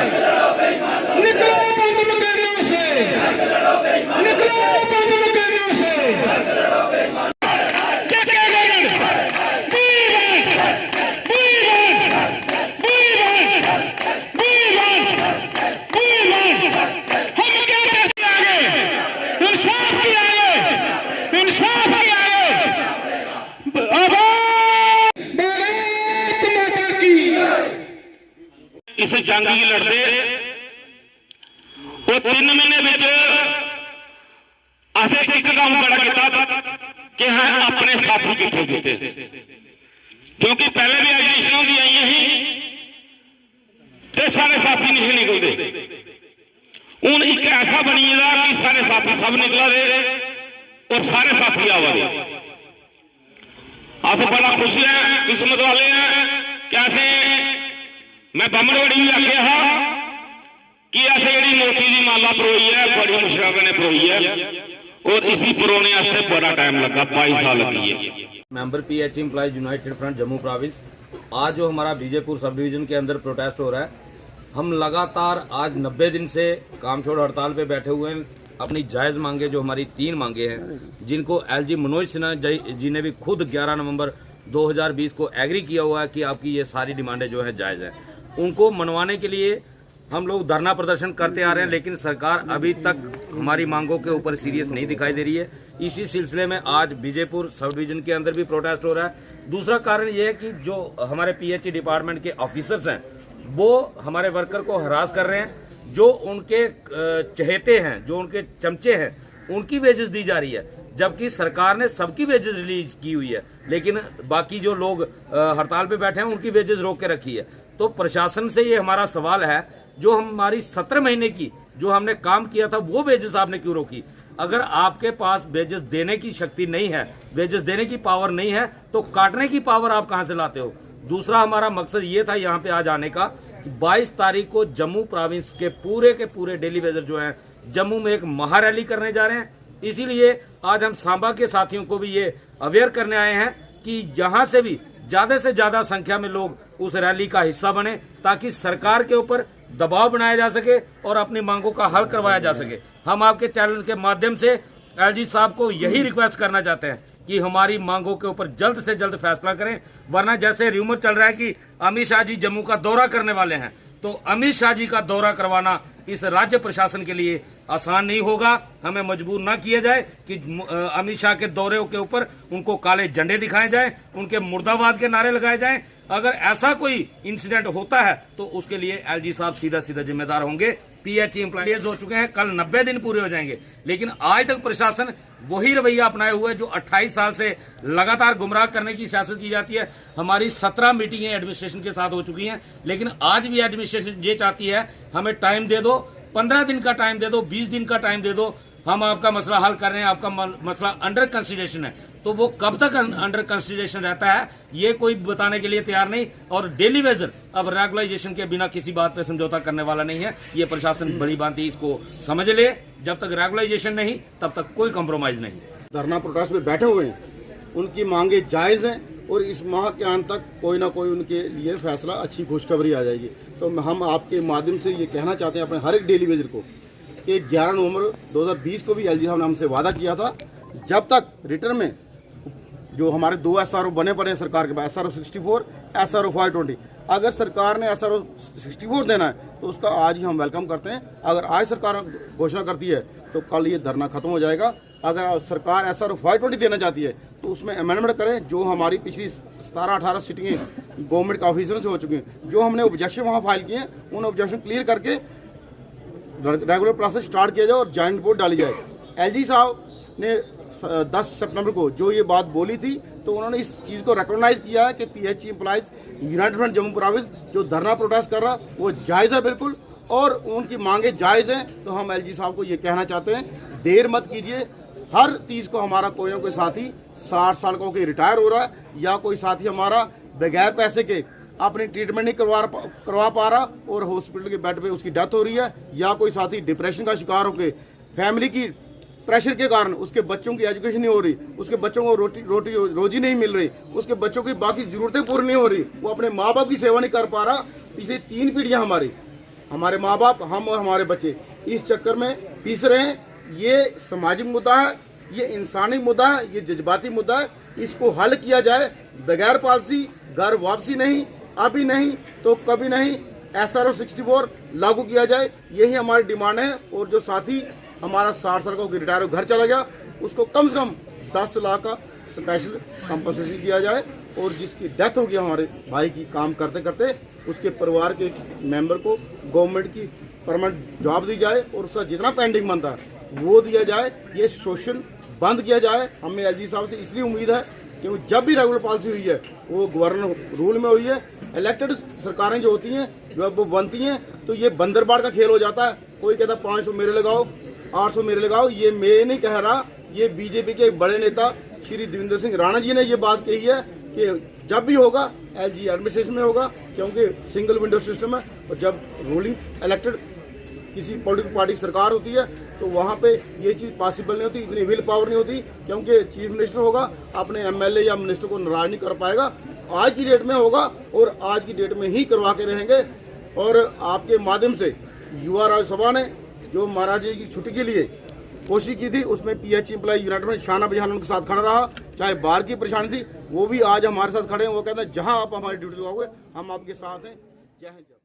निकलो बंद मकानों से, निकलो बंद मकानों से। इस जंग की लड़ते वो 3 महीने विच असें एक काम बड़ा किया कि हाँ अपने साथी कितने किते, क्योंकि पहले भी एग्जीबिशन होंगी आई ही ते सारे साथी नहीं निकलते। हूँ एक ऐसा बनी कि सारे साथी सब निकला दे और सारे साथी आवा दे। अस बड़ा खुश है, किस्मत वाले हैं। कैसे मैं बमड़वड़ी भी आखे हाँ कि ऐसे जी मोती की माला परोई है, बड़ी मुशरफ ने परोई है और इसी परोने वास्ते बड़ा टाइम लगा, 22 साल लगी है। Member PHE employees United front Jammu province, आज जो हमारा बीजेपुर सब डिवीजन के अंदर प्रोटेस्ट हो रहा है, हम लगातार आज 90 दिन से काम छोड़ हड़ताल पे बैठे हुए हैं। अपनी जायज़ मांगे जो हमारी 3 मांगे हैं, जिनको LG मनोज सिन्हा जी ने भी खुद 11 नवंबर 2020 को एग्री किया हुआ है कि आपकी ये सारी डिमांडें जो है जायज़ हैं, उनको मनवाने के लिए हम लोग धरना प्रदर्शन करते आ रहे हैं। लेकिन सरकार अभी तक हमारी मांगों के ऊपर सीरियस नहीं दिखाई दे रही है। इसी सिलसिले में आज बीजेपुर सब डिवीजन के अंदर भी प्रोटेस्ट हो रहा है। दूसरा कारण ये है कि जो हमारे PHE डिपार्टमेंट के ऑफिसर्स हैं वो हमारे वर्कर को हरास कर रहे हैं। जो उनके चहेते हैं, जो उनके चमचे हैं, उनकी वेजेस दी जा रही है, जबकि सरकार ने सबकी वेजेस रिलीज की हुई है, लेकिन बाकी जो लोग हड़ताल पे बैठे हैं उनकी वेजेस रोक के रखी है। तो प्रशासन से ये हमारा सवाल है, जो हमारी 17 महीने की जो हमने काम किया था वो वेजेस आपने क्यों रोकी? अगर आपके पास वेजेस देने की शक्ति नहीं है, वेजेस देने की पावर नहीं है, तो काटने की पावर आप कहां से लाते हो? दूसरा हमारा मकसद ये था यहाँ पे आज आने का, 22 तारीख को जम्मू प्रोविंस के पूरे डेली वेजर जो हैं जम्मू में एक महारैली करने जा रहे हैं। इसीलिए आज हम सांबा के साथियों को भी ये अवेयर करने आए हैं कि जहां से भी ज्यादा से ज्यादा संख्या में लोग उस रैली का हिस्सा बने, ताकि सरकार के ऊपर दबाव बनाया जा सके और अपनी मांगों का हल करवाया जा सके। हम आपके चैनल के माध्यम से LG साहब को यही रिक्वेस्ट करना चाहते हैं कि हमारी मांगों के ऊपर जल्द से जल्द फैसला करें, वरना जैसे र्यूमर चल रहा है कि अमित शाह जी जम्मू का दौरा करने वाले हैं, तो अमित शाह जी का दौरा करवाना इस राज्य प्रशासन के लिए आसान नहीं होगा। हमें मजबूर ना किया जाए कि अमित शाह के दौरे के ऊपर उनको काले झंडे दिखाए जाए, उनके मुर्दाबाद के नारे लगाए जाएं। अगर ऐसा कोई इंसिडेंट होता है तो उसके लिए LG साहब सीधा जिम्मेदार होंगे। PHE एम्प्लॉइज हो चुके हैं, कल 90 दिन पूरे हो जाएंगे, लेकिन आज तक प्रशासन वही रवैया अपनाए हुए है जो 28 साल से लगातार गुमराह करने की सियासत की जाती है। हमारी 17 मीटिंगें एडमिनिस्ट्रेशन के साथ हो चुकी हैं, लेकिन आज भी एडमिनिस्ट्रेशन ये चाहती है हमें टाइम दे दो, 15 दिन का टाइम दे दो, 20 दिन का टाइम दे दो, हम आपका मसला हल कर रहे हैं, आपका मसला अंडर कंसिडरेशन है। तो वो कब तक अंडर कंसिडरेशन रहता है ये कोई बताने के लिए तैयार नहीं। और डेली वेजर अब रेगुलाइजेशन के बिना किसी बात पे समझौता करने वाला नहीं है। ये प्रशासन बड़ी भांति इसको समझ ले, जब तक रेगुलाइजेशन नहीं तब तक कोई कॉम्प्रोमाइज नहीं। धरना प्रोटेस्ट में बैठे हुए हैं, उनकी मांगे जायज़ हैं और इस माह के अंत तक कोई ना कोई उनके लिए फैसला, अच्छी खुशखबरी आ जाएगी। तो हम आपके माध्यम से ये कहना चाहते हैं अपने हर एक डेली वेजर को कि 11 नवंबर 2020 को भी LG साहब ने हमसे वादा किया था, जब तक रिटर्न में जो हमारे 2 SRO बने पड़े हैं सरकार के पास, SRO 64, SRO 520, अगर सरकार ने SRO 64 देना है तो उसका आज ही हम वेलकम करते हैं। अगर आज सरकार घोषणा करती है तो कल ये धरना खत्म हो जाएगा। अगर सरकार SRO 520 देना चाहती है तो उसमें अमेंडमेंट करें। जो हमारी पिछली 17-18 सीटिंगें गवर्नमेंट के ऑफिसरों से हो चुकी हैं, जो हमने ऑब्जेक्शन वहाँ फाइल किए हैं, उन ऑब्जेक्शन क्लियर करके रेगुलर प्रोसेस स्टार्ट किया जाए और जॉइंट रिपोर्ट डाली जाए। LG साहब ने 10 सितंबर को जो ये बात बोली थी, तो उन्होंने इस चीज़ को रिकॉग्नाइज किया है कि PHE employees United front Jammu province जो धरना प्रोटेस्ट कर रहा वो जायज़ है बिल्कुल, और उनकी मांगे जायज़ हैं। तो हम LG साहब को ये कहना चाहते हैं, देर मत कीजिए। हर 30 को हमारा कोई ना कोई साथी 60 साल का होकर रिटायर हो रहा है, या कोई साथी हमारा बगैर पैसे के अपनी ट्रीटमेंट नहीं करवा पा रहा और हॉस्पिटल के बेड पे उसकी डेथ हो रही है, या कोई साथी डिप्रेशन का शिकार होकर फैमिली की प्रेशर के कारण उसके बच्चों की एजुकेशन नहीं हो रही, उसके बच्चों को रोजी नहीं मिल रही, उसके बच्चों की बाकी ज़रूरतें पूरी नहीं हो रही, वो अपने माँ बाप की सेवा नहीं कर पा रहा। पिछली 3 पीढ़ियाँ हमारी हमारे माँ बाप, हम और हमारे बच्चे इस चक्कर में पीस रहे हैं। ये सामाजिक मुद्दा है, ये इंसानी मुद्दा है, ये जज्बाती मुद्दा है। इसको हल किया जाए बगैर पॉलिसी, घर वापसी नहीं, अभी नहीं तो कभी नहीं। SRO 64 लागू किया जाए, यही हमारी डिमांड है। और जो साथी हमारा 60 साल का रिटायर घर चला गया, उसको कम से कम 10 लाख का स्पेशल कंपनसेशन दिया जाए। और जिसकी डेथ हो गई हमारे भाई की काम करते करते, उसके परिवार के मेंबर को गवर्नमेंट की परमानेंट जॉब दी जाए और उसका जितना पेंडिंग बनता है वो दिया जाए। ये शोषण बंद किया जाए। हमें LG साहब से इसलिए उम्मीद है क्योंकि जब भी रेगुलर पॉलिसी हुई है वो गवर्नर रूल में हुई है। इलेक्टेड सरकारें जो होती हैं, जब वो बनती हैं तो ये बंदरबाड़ का खेल हो जाता है। कोई कहता 500 मेरे लगाओ, 800 मेरे लगाओ। ये मैं नहीं कह रहा, ये बीजेपी के एक बड़े नेता श्री देवेंद्र सिंह राणा जी ने ये बात कही है कि जब भी होगा LG एडमिनिस्ट्रेशन में होगा, क्योंकि सिंगल विंडो सिस्टम है। और जब रूलिंग इलेक्टेड किसी पॉलिटिकल पार्टी की सरकार होती है तो वहाँ पे ये चीज़ पॉसिबल नहीं होती, इतनी विल पावर नहीं होती, क्योंकि चीफ मिनिस्टर होगा अपने MLA या मिनिस्टर को नाराज नहीं कर पाएगा। आज की डेट में होगा और आज की डेट में ही करवा के रहेंगे। और आपके माध्यम से युवा राज्यसभा ने जो महाराज जी की छुट्टी के लिए कोशिश की थी, उसमें PH एम्प्लॉय यूनाइटेड में शाना बजाना उनके साथ खड़ा रहा। चाहे बाहर की परेशानी थी, वो भी आज हमारे साथ खड़े हैं। वो कहते हैं जहां आप हमारी ड्यूटी लगाओगे हम आपके साथ हैं। जय हिंद।